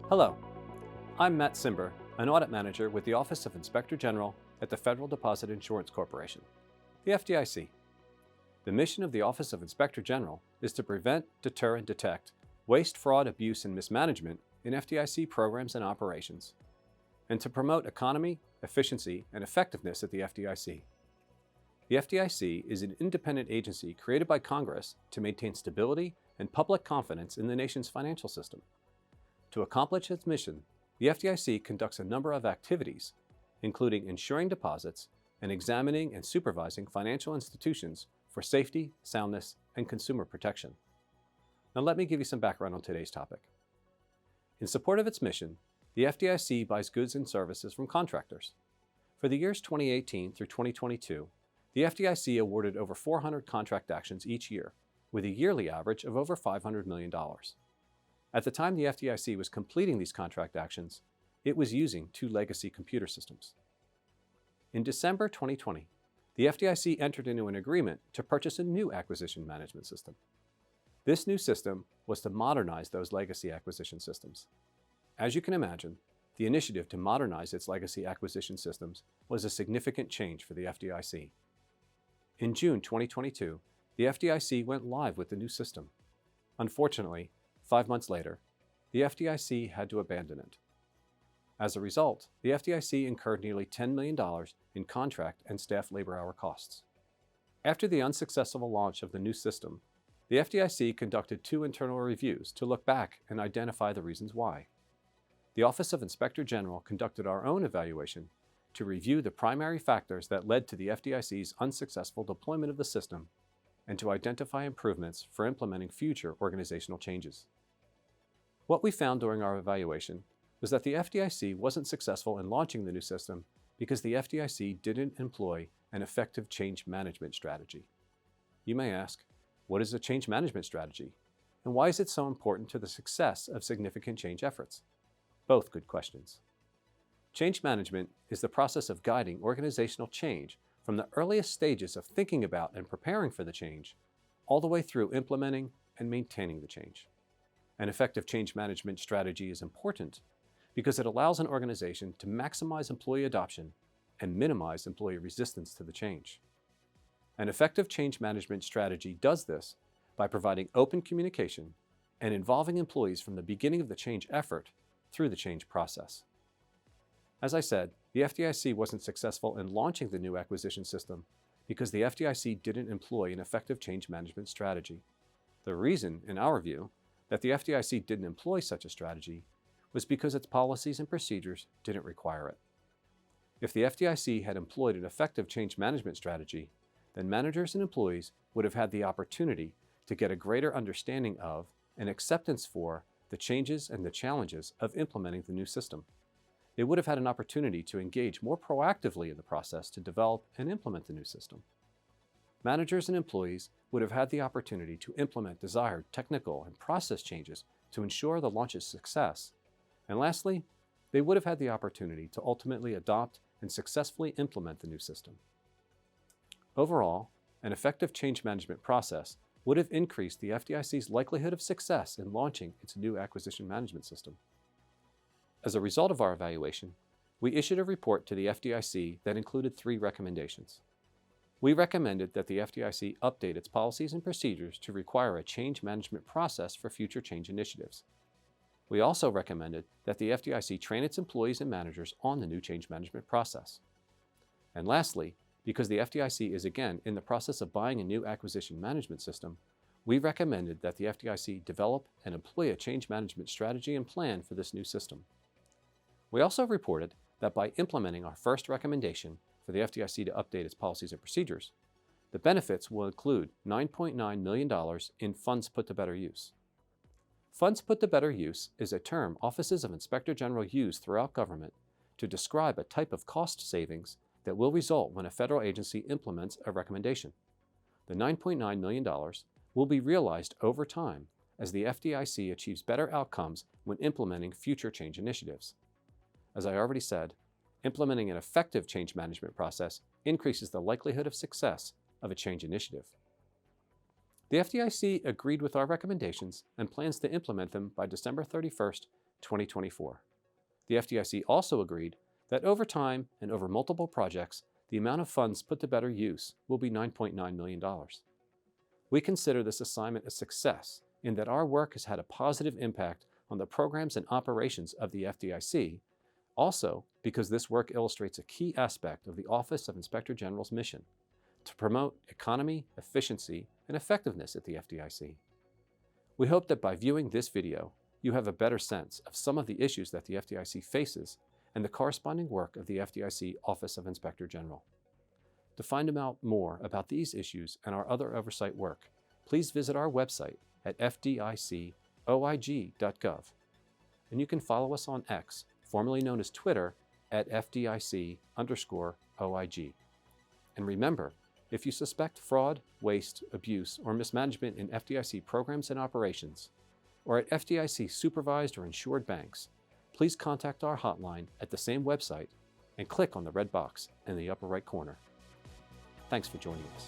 Hello, I'm Matt Simber, an audit manager with the Office of Inspector General at the Federal Deposit Insurance Corporation, the FDIC. The mission of the Office of Inspector General is to prevent, deter, and detect waste, fraud, abuse, and mismanagement in FDIC programs and operations, and to promote economy, efficiency, and effectiveness at the FDIC. The FDIC is an independent agency created by Congress to maintain stability and public confidence in the nation's financial system. To accomplish its mission, the FDIC conducts a number of activities, including insuring deposits and examining and supervising financial institutions for safety, soundness, and consumer protection. Now let me give you some background on today's topic. In support of its mission, the FDIC buys goods and services from contractors. For the years 2018 through 2022, the FDIC awarded over 400 contract actions each year, with a yearly average of over $500 million. At the time the FDIC was completing these contract actions, it was using two legacy computer systems. In December 2020, the FDIC entered into an agreement to purchase a new acquisition management system. This new system was to modernize those legacy acquisition systems. As you can imagine, the initiative to modernize its legacy acquisition systems was a significant change for the FDIC. In June 2022, the FDIC went live with the new system. Unfortunately, 5 months later, the FDIC had to abandon it. As a result, the FDIC incurred nearly $10 million in contract and staff labor hour costs. After the unsuccessful launch of the new system, the FDIC conducted 2 internal reviews to look back and identify the reasons why. The Office of Inspector General conducted our own evaluation to review the primary factors that led to the FDIC's unsuccessful deployment of the system and to identify improvements for implementing future organizational changes. What we found during our evaluation was that the FDIC wasn't successful in launching the new system because the FDIC didn't employ an effective change management strategy. You may ask, what is a change management strategy? And why is it so important to the success of significant change efforts? Both good questions. Change management is the process of guiding organizational change from the earliest stages of thinking about and preparing for the change, all the way through implementing and maintaining the change. An effective change management strategy is important because it allows an organization to maximize employee adoption and minimize employee resistance to the change. An effective change management strategy does this by providing open communication and involving employees from the beginning of the change effort through the change process. As I said, the FDIC wasn't successful in launching the new acquisition system because the FDIC didn't employ an effective change management strategy. The reason, in our view, that the FDIC didn't employ such a strategy was because its policies and procedures didn't require it. If the FDIC had employed an effective change management strategy, then managers and employees would have had the opportunity to get a greater understanding of and acceptance for the changes and the challenges of implementing the new system. They would have had an opportunity to engage more proactively in the process to develop and implement the new system. Managers and employees would have had the opportunity to implement desired technical and process changes to ensure the launch's success. And lastly, they would have had the opportunity to ultimately adopt and successfully implement the new system. Overall, an effective change management process would have increased the FDIC's likelihood of success in launching its new acquisition management system. As a result of our evaluation, we issued a report to the FDIC that included 3 recommendations. We recommended that the FDIC update its policies and procedures to require a change management process for future change initiatives. We also recommended that the FDIC train its employees and managers on the new change management process. And lastly, because the FDIC is again in the process of buying a new acquisition management system, we recommended that the FDIC develop and employ a change management strategy and plan for this new system. We also reported that by implementing our first recommendation for the FDIC to update its policies and procedures, the benefits will include $9.9 million in funds put to better use. Funds put to better use is a term offices of Inspector General use throughout government to describe a type of cost savings that will result when a federal agency implements a recommendation. The $9.9 million will be realized over time as the FDIC achieves better outcomes when implementing future change initiatives. As I already said, implementing an effective change management process increases the likelihood of success of a change initiative. The FDIC agreed with our recommendations and plans to implement them by December 31st, 2024. The FDIC also agreed that over time and over multiple projects, the amount of funds put to better use will be $9.9 million. We consider this assignment a success in that our work has had a positive impact on the programs and operations of the FDIC, also because this work illustrates a key aspect of the Office of Inspector General's mission, to promote economy, efficiency, and effectiveness at the FDIC. We hope that by viewing this video, you have a better sense of some of the issues that the FDIC faces and the corresponding work of the FDIC Office of Inspector General. To find out more about these issues and our other oversight work, please visit our website at fdicoig.gov. And you can follow us on X, formerly known as Twitter, at FDIC_OIG. And remember, if you suspect fraud, waste, abuse, or mismanagement in FDIC programs and operations, or at FDIC supervised or insured banks, please contact our hotline at the same website and click on the red box in the upper right corner. Thanks for joining us.